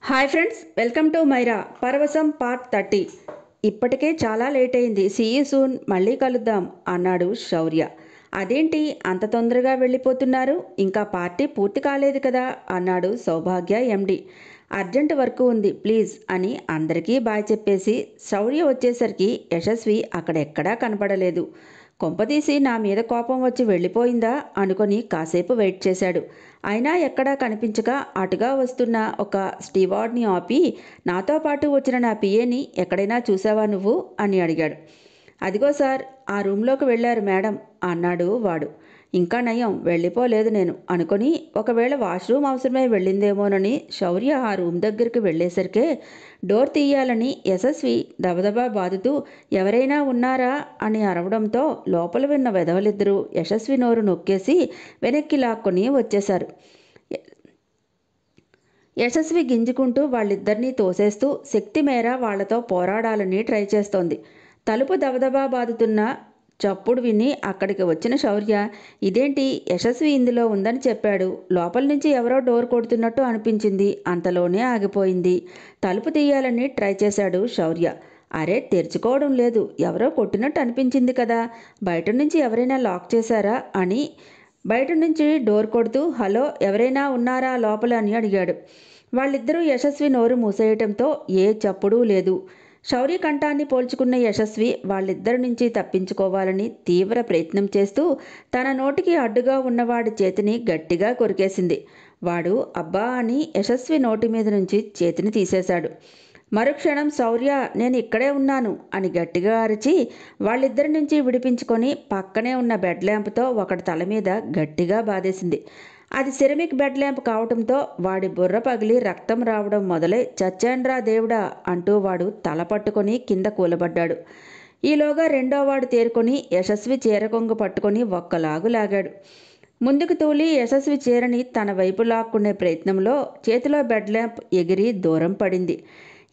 Hi friends, welcome to Maira Paravasam part 30. ఇప్పటికే చాలా late అయింది, సీ యూ సూన్, మళ్ళీ కలుద్దాం అన్నాడు శౌర్య. అదేంటి అంత తొందరగా వెళ్ళిపోతున్నారు, ఇంకా పార్టీ పూర్తి కాలేదు కదా అన్నాడు సౌభాగ్య ఎండి. అర్జెంట్ వర్క్ ఉంది ప్లీజ్ అని అందరికీ బాయ్ చెప్పేసి శౌర్య వచ్చేసరికి యశస్వి అక్కడెక్కడా కనపడలేదు. కొంపదీసి నా మీద కోపం వచ్చి వెళ్ళిపోయిందా అనుకొని కాసేపు వెయిట్ చేశాడు. అయినా ఎక్కడా కనిపించక అటుగా వస్తున్న ఒక స్టీవార్డ్ని ఆపి, నాతో పాటు వచ్చిన నా పిఏని ఎక్కడైనా చూసావా నువ్వు అని అడిగాడు. అదిగో సార్, ఆ రూమ్లోకి వెళ్ళారు మేడం అన్నాడు వాడు. ఇంకా నయం వెళ్ళిపోలేదు నేను అనుకొని, ఒకవేళ వాష్రూమ్ అవసరమై వెళ్ళిందేమోనని శౌర్య ఆ రూమ్ దగ్గరికి వెళ్ళేసరికే డోర్ తీయాలని యశస్వి దబదబా బాదుతూ ఎవరైనా ఉన్నారా అని అరవడంతో లోపల విన్న వెధవలిద్దరూ యశస్వి నోరు నొక్కేసి వెనక్కి లాక్కొని వచ్చేశారు. యశస్వి గింజుకుంటూ వాళ్ళిద్దరినీ తోసేస్తూ శక్తి మేర వాళ్లతో పోరాడాలని ట్రై చేస్తోంది. తలుపు దబదబా బాదుతున్న చప్పుడు విని అక్కడికి వచ్చిన శౌర్య, ఇదేంటి యశస్వి ఇందులో ఉందని చెప్పాడు, లోపల నుంచి ఎవరో డోర్ కొడుతున్నట్టు అనిపించింది, అంతలోనే ఆగిపోయింది. తలుపు తీయాలని ట్రై చేశాడు శౌర్య. అరే తెరుచుకోవడం లేదు, ఎవరో కొట్టినట్టు అనిపించింది కదా, బయట నుంచి ఎవరైనా లాక్ చేశారా అని బయట నుంచి డోర్ కొడుతూ హలో ఎవరైనా ఉన్నారా లోపల అని అడిగాడు. వాళ్ళిద్దరూ యశస్వి నోరు మూసేయటంతో ఏ చప్పుడూ లేదు. శౌర్య కంఠాన్ని పోల్చుకున్న యశస్వి వాళ్ళిద్దరి నుంచి తప్పించుకోవాలని తీవ్ర ప్రయత్నం చేస్తూ తన నోటికి అడ్డుగా ఉన్నవాడి చేతిని గట్టిగా కొరికేసింది. వాడు అబ్బా అని యశస్వి నోటి మీద నుంచి చేతిని తీసేశాడు. మరుక్షణం శౌర్య నేను ఇక్కడే ఉన్నాను అని గట్టిగా అరిచి వాళ్ళిద్దరి నుంచి విడిపించుకొని పక్కనే ఉన్న బెడ్ ల్యాంప్తో ఒకటి తల మీద గట్టిగా బాధేసింది. అది సిరమిక్ బెడ్ ల్యాంప్ కావటంతో వాడి బుర్ర పగిలి రక్తం రావడం మొదలై చచ్చాన్రా దేవుడా అంటూ వాడు తల పట్టుకొని కింద కూలబడ్డాడు. ఈలోగా రెండోవాడు తేరుకొని యశస్వి చీరకొంగు పట్టుకొని ఒక్కలాగు లాగాడు. ముందుకు తూలి యశస్వి చీరని తన వైపు లాక్కునే ప్రయత్నంలో చేతిలో బెడ్ ల్యాంప్ ఎగిరి దూరం పడింది.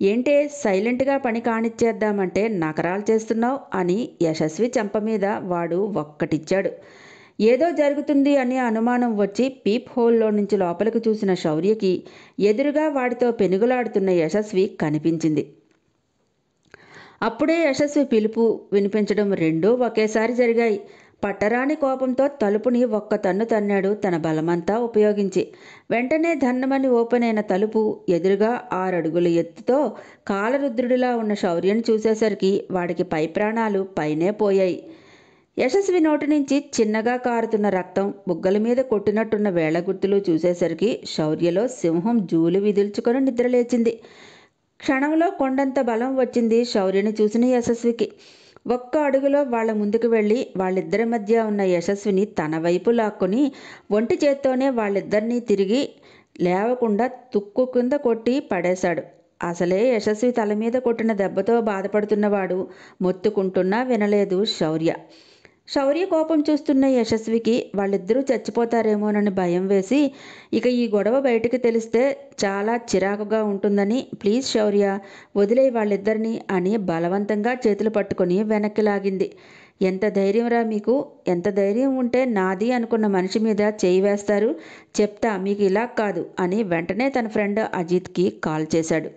ఏంటే సైలెంట్గా పని కానిచ్చేద్దామంటే నకరాలు చేస్తున్నావు అని యశస్వి చెంప మీద వాడు ఒక్కటిచ్చాడు. ఏదో జరుగుతుంది అనే అనుమానం వచ్చి పీప్ హోల్లో నుంచి లోపలికి చూసిన శౌర్యకి ఎదురుగా వాడితో పెనుగులాడుతున్న యశస్వి కనిపించింది. అప్పుడే యశస్వి పిలుపు వినిపించడం రెండూ ఒకేసారి జరిగాయి. పట్టరాని కోపంతో తలుపుని ఒక్క తన్ను తన్నాడు తన బలమంతా ఉపయోగించి. వెంటనే ధన్నమని ఓపెన్ అయిన తలుపు ఎదురుగా 6 అడుగుల ఎత్తుతో కాలరుద్రుడిలా ఉన్న శౌర్యను చూసేసరికి వాడికి పై ప్రాణాలు పైనే పోయాయి. యశస్వి నోటి నుంచి చిన్నగా కారుతున్న రక్తం, బుగ్గల మీద కొట్టినట్టున్న వేళ్ల గుర్తులు చూసేసరికి శౌర్యలో సింహం జూలు విదిల్చుకొని నిద్రలేచింది. క్షణంలో కొండంత బలం వచ్చింది శౌర్యని చూసిన యశస్వికి. ఒక్క అడుగులో వాళ్ల ముందుకు వెళ్ళి వాళ్ళిద్దరి మధ్య ఉన్న యశస్విని తన వైపు లాక్కొని ఒంటి చేత్తోనే వాళ్ళిద్దరినీ తిరిగి లేవకుండా తుక్కు కింద కొట్టి పడేశాడు. అసలే యశస్వి తల మీద కొట్టిన దెబ్బతో బాధపడుతున్నవాడు మొత్తుకుంటున్నా వినలేదు శౌర్య. శౌర్య కోపం చూస్తున్న యశస్వికి వాళ్ళిద్దరూ చచ్చిపోతారేమోనని భయం వేసి, ఇక ఈ గొడవ బయటికి తెలిస్తే చాలా చిరాకుగా ఉంటుందని, ప్లీజ్ శౌర్య వదిలే వాళ్ళిద్దరినీ అని బలవంతంగా చేతులు పట్టుకొని వెనక్కి లాగింది. ఎంత ధైర్యంరా మీకు, ఎంత ధైర్యం ఉంటే నాది అనుకున్న మనిషి మీద చేయి వేస్తారు, చెప్తా మీకు ఇలా కాదు అని వెంటనే తన ఫ్రెండ్ అజిత్కి కాల్ చేశాడు.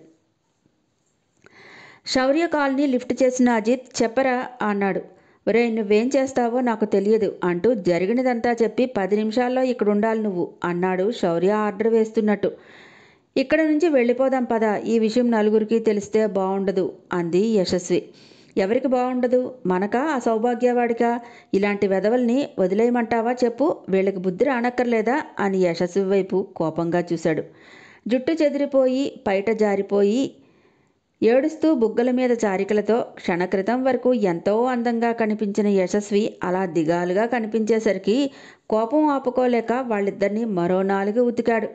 శౌర్య కాల్ని లిఫ్ట్ చేసిన అజిత్ చెప్పరా అన్నాడు. ఒరే నువ్వేం చేస్తావో నాకు తెలియదు అంటూ జరిగినదంతా చెప్పి 10 నిమిషాల్లో ఇక్కడ ఉండాలి నువ్వు అన్నాడు శౌర్య ఆర్డర్ వేస్తున్నట్టు. ఇక్కడ నుంచి వెళ్ళిపోదాం పద, ఈ విషయం నలుగురికి తెలిస్తే బాగుండదు అంది యశస్వి. ఎవరికి బాగుండదు, మనకా ఆ సౌభాగ్యవాడికా? ఇలాంటి వెధవల్ని వదిలేయమంటావా చెప్పు, వీళ్ళకి బుద్ధి రానక్కర్లేదా అని యశస్వి వైపు కోపంగా చూశాడు. జుట్టు చెదిరిపోయి పైట జారిపోయి ఏడుస్తూ బుగ్గల మీద చారికలతో క్షణక్రితం వరకు ఎంతో అందంగా కనిపించిన యశస్వి అలా దిగాలుగా కనిపించేసరికి కోపం ఆపుకోలేక వాళ్ళిద్దరినీ మరో 4 ఉతికాడు.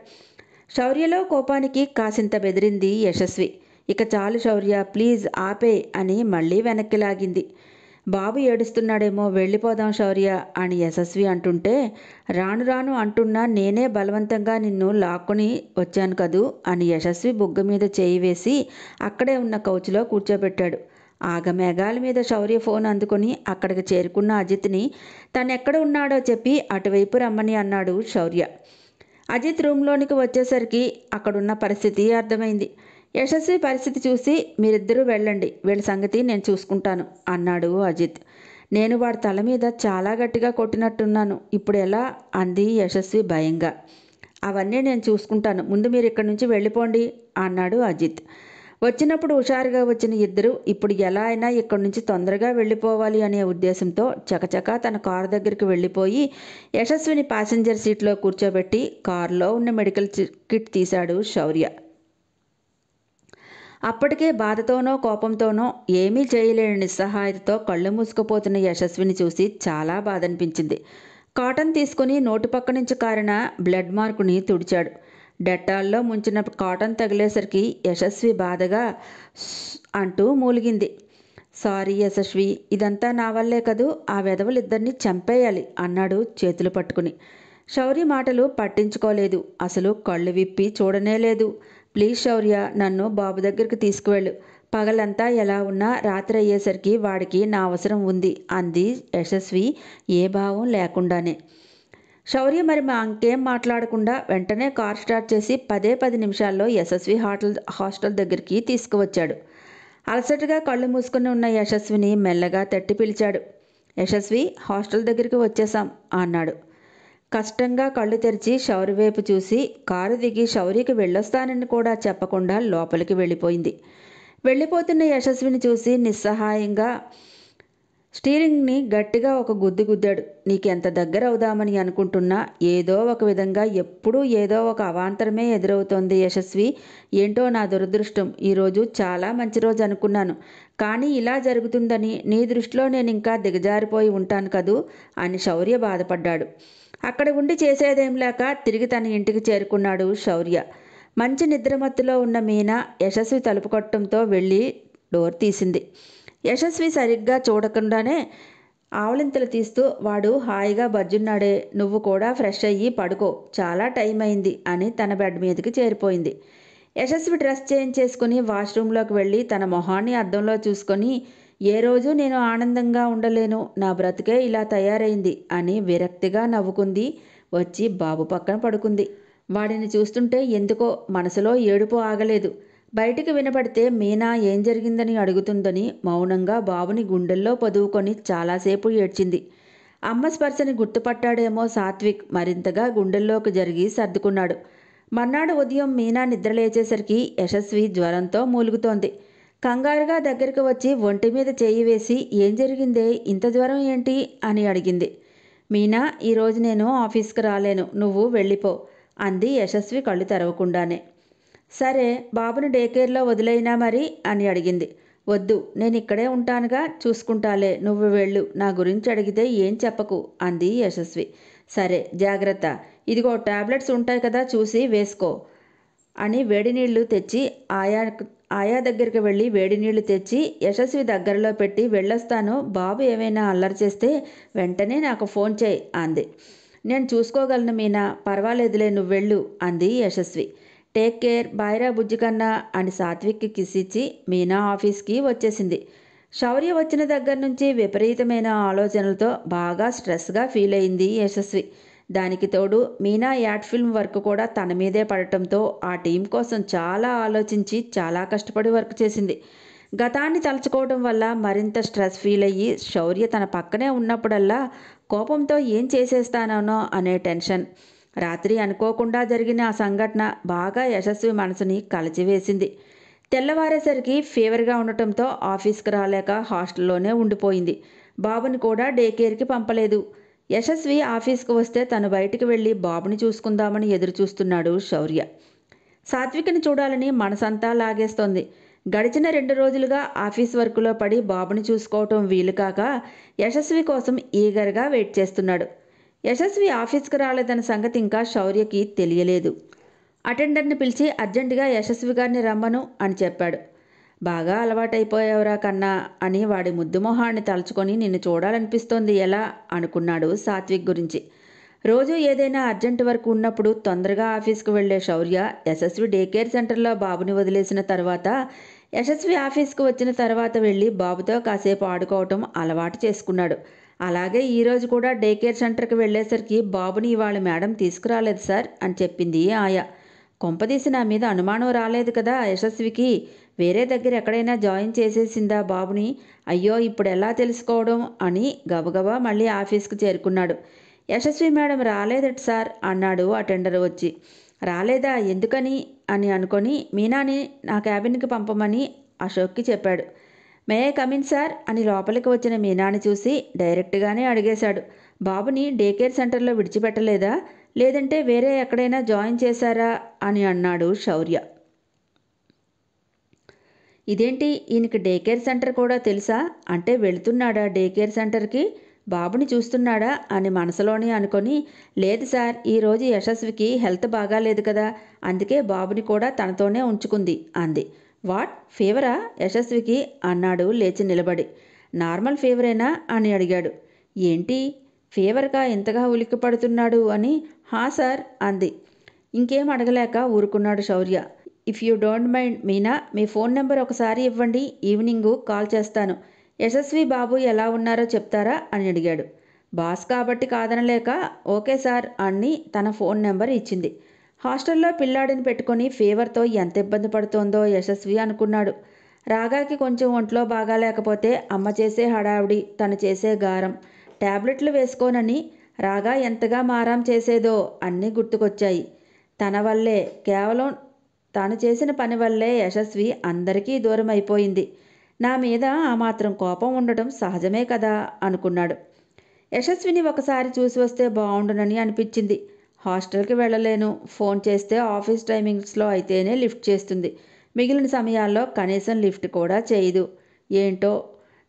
శౌర్యలో కోపానికి కాసింత బెదిరింది యశస్వి. ఇక చాలు శౌర్య ప్లీజ్ ఆపే అని మళ్ళీ వెనక్కి లాగింది. బాబు ఏడుస్తున్నాడేమో, వెళ్ళిపోదాం శౌర్య అని యశస్వి అంటుంటే, రాను రాను అంటున్నా నేనే బలవంతంగా నిన్ను లాక్కొని వచ్చాను కదూ అని యశస్వి బుగ్గ మీద చేయి వేసి అక్కడే ఉన్న కౌచ్లో కూర్చోబెట్టాడు. ఆగమేఘాల మీద శౌర్య ఫోన్ అందుకొని అక్కడికి చేరుకున్న అజిత్ని తనెక్కడ ఉన్నాడో చెప్పి అటువైపు రమ్మని అన్నాడు శౌర్య. అజిత్ రూమ్లోనికి వచ్చేసరికి అక్కడున్న పరిస్థితి అర్థమైంది. యశస్వి పరిస్థితి చూసి, మీరిద్దరూ వెళ్ళండి, వీళ్ళ సంగతి నేను చూసుకుంటాను అన్నాడు అజిత్. నేను వాడి తల మీద చాలా గట్టిగా కొట్టినట్టున్నాను, ఇప్పుడు ఎలా అంది యశస్వి భయంగా. అవన్నీ నేను చూసుకుంటాను, ముందు మీరు ఇక్కడి నుంచి వెళ్ళిపోండి అన్నాడు అజిత్. వచ్చినప్పుడు హుషారుగా వచ్చిన ఇద్దరు ఇప్పుడు ఎలా అయినా ఇక్కడి నుంచి తొందరగా వెళ్ళిపోవాలి అనే ఉద్దేశంతో చకచకా తన కారు దగ్గరికి వెళ్ళిపోయి యశస్విని ప్యాసింజర్ సీట్లో కూర్చోబెట్టి కారులో ఉన్న మెడికల్ కిట్ తీశాడు శౌర్య. అప్పటికే బాధతోనో కోపంతోనో ఏమీ చేయలేని నిస్సహాయతతో కళ్ళు మూసుకుపోతున్న యశస్విని చూసి చాలా బాధ అనిపించింది. కాటన్ తీసుకుని నోటి పక్క నుంచి కారిన బ్లడ్ మార్కుని తుడిచాడు. డెట్టాల్లో ముంచిన కాటన్ తగిలేసరికి యశస్వి బాధగా అంటూ మూలిగింది. సారీ యశస్వి, ఇదంతా నా వల్లే కదూ, ఆ వెధవలిద్దరినీ చంపేయాలి అన్నాడు చేతులు పట్టుకుని. శౌర్య మాటలు పట్టించుకోలేదు, అసలు కళ్ళు విప్పి చూడనే లేదు. ప్లీజ్ శౌర్య, నన్ను బాబు దగ్గరికి తీసుకువెళ్ళు, పగలంతా ఎలా ఉన్నా రాత్రి అయ్యేసరికి వాడికి నా అవసరం ఉంది అంది యశస్వి ఏ భావం లేకుండానే. శౌర్య మరి ఇంకేం మాట్లాడకుండా వెంటనే కార్ స్టార్ట్ చేసి 10 నిమిషాల్లో యశస్వి హాస్టల్ దగ్గరికి తీసుకువచ్చాడు. అలసటగా కళ్ళు మూసుకుని ఉన్న యశస్విని మెల్లగా తట్టి పిలిచాడు. యశస్వి, హాస్టల్ దగ్గరికి వచ్చేసాం అన్నాడు. కష్టంగా కళ్ళు తెరిచి శౌర్య వైపు చూసి కారు దిగి శౌర్యకి వెళ్ళొస్తానని కూడా చెప్పకుండా లోపలికి వెళ్ళిపోయింది. వెళ్ళిపోతున్న యశస్విని చూసి నిస్సహాయంగా స్టీరింగ్ని గట్టిగా ఒక గుద్దు గుద్దాడు. నీకెంత దగ్గర అవుదామని అనుకుంటున్నా ఏదో ఒక విధంగా ఎప్పుడూ ఏదో ఒక అవాంతరమే ఎదురవుతోంది యశస్వి. ఏంటో నా దురదృష్టం, ఈరోజు చాలా మంచి రోజు అనుకున్నాను, కానీ ఇలా జరుగుతుందని నీ దృష్టిలో నేను ఇంకా దిగజారిపోయి ఉంటాను కదూ అని శౌర్య బాధపడ్డాడు. అక్కడ ఉండి చేసేదేం లేక తిరిగి తన ఇంటికి చేరుకున్నాడు శౌర్య. మంచి నిద్రమత్తులో ఉన్న మీనా యశస్వి తలుపు కొట్టడంతో వెళ్ళి డోర్ తీసింది. యశస్వి సరిగ్గా చూడకుండానే ఆవలింతలు తీస్తూ, వాడు హాయిగా బజ్జున్నాడే, నువ్వు కూడా ఫ్రెష్ అయ్యి పడుకో, చాలా టైం అయింది అని తన బెడ్ మీదకి చేరిపోయింది. యశస్వి డ్రెస్ చేంజ్ చేసుకుని వాష్రూమ్లోకి వెళ్ళి తన మొహాన్ని అద్దంలో చూసుకొని, ఏ రోజు నేను ఆనందంగా ఉండలేను, నా బ్రతికే ఇలా తయారైంది అని విరక్తిగా నవ్వుకుంది. వచ్చి బాబు పక్కన పడుకుంది. వాడిని చూస్తుంటే ఎందుకో మనసులో ఏడుపు ఆగలేదు. బయటికి వినపడితే మీనా ఏం జరిగిందని అడుగుతుందని మౌనంగా బాబుని గుండెల్లో పొదువుకొని చాలాసేపు ఏడ్చింది. అమ్మ స్పర్శని గుర్తుపట్టాడేమో సాత్విక్ మరింతగా గుండెల్లోకి జరిగి సర్దుకున్నాడు. మర్నాడు ఉదయం మీనా నిద్రలేచేసరికి యశస్వి జ్వరంతో మూలుగుతోంది. కంగారుగా దగ్గరికి వచ్చి ఒంటి మీద చేయి వేసి, ఏం జరిగిందే, ఇంత జ్వరం ఏంటి అని అడిగింది. మీనా, ఈరోజు నేను ఆఫీస్కి రాలేను, నువ్వు వెళ్ళిపో అంది యశస్వి కళ్ళు తెరవకుండానే. సరే, బాబుని డే కేర్లో వదిలేయినా మరి అని అడిగింది. వద్దు, నేను ఇక్కడే ఉంటానుగా, చూసుకుంటాలే, నువ్వు వెళ్ళు, నా గురించి అడిగితే ఏం చెప్పకు అంది యశస్వి. సరే, జాగ్రత్త, ఇదిగో టాబ్లెట్స్ ఉంటాయి కదా, చూసి వేసుకో అని వేడి నీళ్లు తెచ్చి ఆయా దగ్గరికి వెళ్ళి వేడి నీళ్లు తెచ్చి యశస్వి దగ్గరలో పెట్టి, వెళ్ళొస్తాను, బాబు ఏమైనా అల్లరి చేస్తే వెంటనే నాకు ఫోన్ చేయి అంది. నేను చూసుకోగలను మీనా, పర్వాలేదులే, నువ్వు వెళ్ళు అంది యశస్వి. టేక్ కేర్, బాయ్రా బుజ్జి కన్నా అని సాత్విక్కి కిస్ ఇచ్చి మీనా ఆఫీస్కి వచ్చేసింది. శౌర్య వచ్చిన దగ్గర నుంచి విపరీతమైన ఆలోచనలతో బాగా స్ట్రెస్గా ఫీల్ అయింది యశస్వి. దానికి తోడు మీనా యాడ్ ఫిల్మ్ వర్క్ కూడా తన మీదే పడటంతో ఆ టీం కోసం చాలా ఆలోచించి చాలా కష్టపడి వర్క్ చేసింది. గతాన్ని తలుచుకోవడం వల్ల మరింత స్ట్రెస్ ఫీల్ అయ్యి శౌర్య తన పక్కనే ఉన్నప్పుడల్లా కోపంతో ఏం చేసేస్తానో అనే టెన్షన్. రాత్రి అనుకోకుండా జరిగిన ఆ సంఘటన బాగా యశస్వి మనసుని కలచివేసింది. తెల్లవారేసరికి ఫీవర్గా ఉండటంతో ఆఫీస్కి రాలేక హాస్టల్లోనే ఉండిపోయింది. బాబుని కూడా డే కేర్కి పంపలేదు. యశస్వి ఆఫీస్కి వస్తే తను బయటికి వెళ్ళి బాబుని చూసుకుందామని ఎదురు చూస్తున్నాడు శౌర్య. సాత్వికని చూడాలని మనసంతా లాగేస్తోంది. గడిచిన 2 రోజులుగా ఆఫీస్ వర్క్లో పడి బాబుని చూసుకోవటం వీలుకాక యశస్వి కోసం ఈగర్గా వెయిట్ చేస్తున్నాడు. యశస్వి ఆఫీస్కి రాలేదన్న సంగతి ఇంకా శౌర్యకి తెలియలేదు. అటెండర్ని పిలిచి అర్జెంటుగా యశస్వి గారిని రమ్మను అని చెప్పాడు. బాగా అలవాటైపోయావురా కన్నా అని వాడి ముద్దు మొహాన్ని తలుచుకొని నిన్ను చూడాలనిపిస్తోంది ఎలా అనుకున్నాడు సాత్విక్ గురించి. రోజు ఏదైనా అర్జెంట్ వర్క్ ఉన్నప్పుడు తొందరగా ఆఫీస్కి వెళ్లే శౌర్య యశస్వి డే కేర్ సెంటర్లో బాబుని వదిలేసిన తర్వాత యశస్వి ఆఫీస్కి వచ్చిన తర్వాత వెళ్ళి బాబుతో కాసేపు ఆడుకోవటం అలవాటు చేసుకున్నాడు. అలాగే ఈరోజు కూడా డే కేర్ సెంటర్కి వెళ్ళేసరికి బాబుని ఇవాళ మేడం తీసుకురాలేదు సార్ అని చెప్పింది ఆయా. కొంపదీసి నా మీద అనుమానం రాలేదు కదా యశస్వికి? వేరే దగ్గర ఎక్కడైనా జాయిన్ చేసేసిందా బాబుని? అయ్యో ఇప్పుడు ఎలా తెలుసుకోవడం అని గబగబా మళ్ళీ ఆఫీస్కి చేరుకున్నాడు. యశస్వి మేడం రాలేదట సార్ అన్నాడు అటెండర్ వచ్చి. రాలేదా? ఎందుకని అని అనుకొని మీనాని నా క్యాబిన్కి పంపమని అశోక్కి చెప్పాడు. మే ఐ కమిన్ సార్ అని లోపలికి వచ్చిన మీనాని చూసి డైరెక్ట్గానే అడిగేశాడు. బాబుని డే కేర్ సెంటర్లో విడిచిపెట్టలేదా? లేదంటే వేరే ఎక్కడైనా జాయిన్ చేశారా అని అన్నాడు శౌర్య. ఇదేంటి, ఈయనకి డే కేర్ సెంటర్ కూడా తెలుసా? అంటే వెళుతున్నాడా డే కేర్ సెంటర్కి? బాబుని చూస్తున్నాడా అని మనసులోనే అనుకొని, లేదు సార్, ఈరోజు యశస్వికి హెల్త్ బాగాలేదు కదా, అందుకే బాబుని కూడా తనతోనే ఉంచుకుంది అంది. వాట్, ఫీవరా యశస్వికి అన్నాడు లేచి నిలబడి. నార్మల్ ఫీవరేనా అని అడిగాడు. ఏంటి ఫీవర్గా ఇంతగా ఉలిక్కి పడుతున్నాడు అని. హా సార్ అంది. ఇంకేం అడగలేక ఊరుకున్నాడు Shaurya. If you don't mind Meena, మీ ఫోన్ నెంబర్ ఒకసారి ఇవ్వండి, ఈవినింగు కాల్ చేస్తాను. యశస్వి బాబు ఎలా ఉన్నారో చెప్తారా అని అడిగాడు. బాస్ కాబట్టి కాదనలేక ఓకే సార్ అని తన ఫోన్ నెంబర్ ఇచ్చింది. హాస్టల్లో పిల్లాడిని పెట్టుకొని ఫీవర్తో ఎంత ఇబ్బంది పడుతోందో యశస్వి అనుకున్నాడు. రాగాకి కొంచెం ఒంట్లో బాగాలేకపోతే అమ్మ చేసే హడావిడి, తను చేసే గారం, ట్యాబ్లెట్లు వేసుకోనని రాగా ఎంతగా మారాం చేసేదో అన్నీ గుర్తుకొచ్చాయి. తన వల్లే, కేవలం తాను చేసిన పని వల్లే యశస్వి అందరికీ దూరం అయిపోయింది. నా మీద ఆ మాత్రం కోపం ఉండటం సహజమే కదా అనుకున్నాడు. యశస్విని ఒకసారి చూసి వస్తే బాగుండునని అనిపించింది. హాస్టల్కి వెళ్ళలేను, ఫోన్ చేస్తే ఆఫీస్ టైమింగ్స్లో అయితేనే లిఫ్ట్ చేస్తుంది, మిగిలిన సమయాల్లో కనీసం లిఫ్ట్ కూడా చేయదు. ఏంటో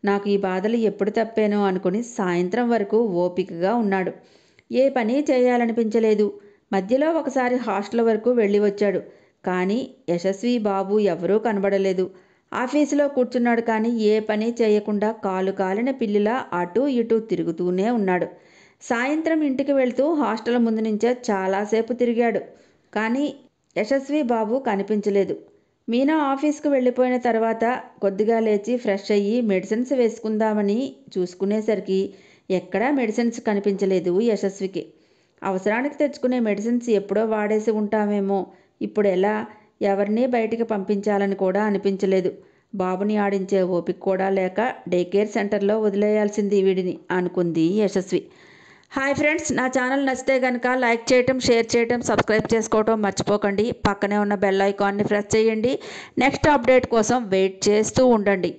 నాకు ఈ బాధలు ఎప్పుడు తప్పానో అనుకుని సాయంత్రం వరకు ఓపికగా ఉన్నాడు. ఏ పని చేయాలనిపించలేదు. మధ్యలో ఒకసారి హాస్టల్ వరకు వెళ్ళి వచ్చాడు. కానీ యశస్వి బాబు ఎవరూ కనబడలేదు. ఆఫీసులో కూర్చున్నాడు కానీ ఏ పని చేయకుండా కాలు కాలిన పిల్లిలా అటూ ఇటూ తిరుగుతూనే ఉన్నాడు. సాయంత్రం ఇంటికి వెళ్తూ హాస్టల్ ముందు నుంచే చాలాసేపు తిరిగాడు. కానీ యశస్వి బాబు కనిపించలేదు. మీనా ఆఫీస్కు వెళ్ళిపోయిన తర్వాత కొద్దిగా లేచి ఫ్రెష్ అయ్యి మెడిసిన్స్ వేసుకుందామని చూసుకునేసరికి ఎక్కడా మెడిసిన్స్ కనిపించలేదు యశస్వికి. అవసరానికి తెచ్చుకునే మెడిసిన్స్ ఎప్పుడో వాడేసి ఉంటామేమో, ఇప్పుడు ఎలా, ఎవరినీ బయటికి పంపించాలని కూడా అనిపించలేదు. బాబుని ఆడించే ఓపిక కూడా లేక డే కేర్ సెంటర్లో వదిలేయాల్సింది వీడిని అనుకుంది యశస్వి. హాయ్ ఫ్రెండ్స్, నా ఛానల్ నచ్చితే కనుక లైక్ చేయటం, షేర్ చేయటం, సబ్స్క్రైబ్ చేసుకోవటం మర్చిపోకండి. పక్కనే ఉన్న బెల్ ఐకాన్ని ప్రెస్ చేయండి. నెక్స్ట్ అప్డేట్ కోసం వెయిట్ చేస్తూ ఉండండి.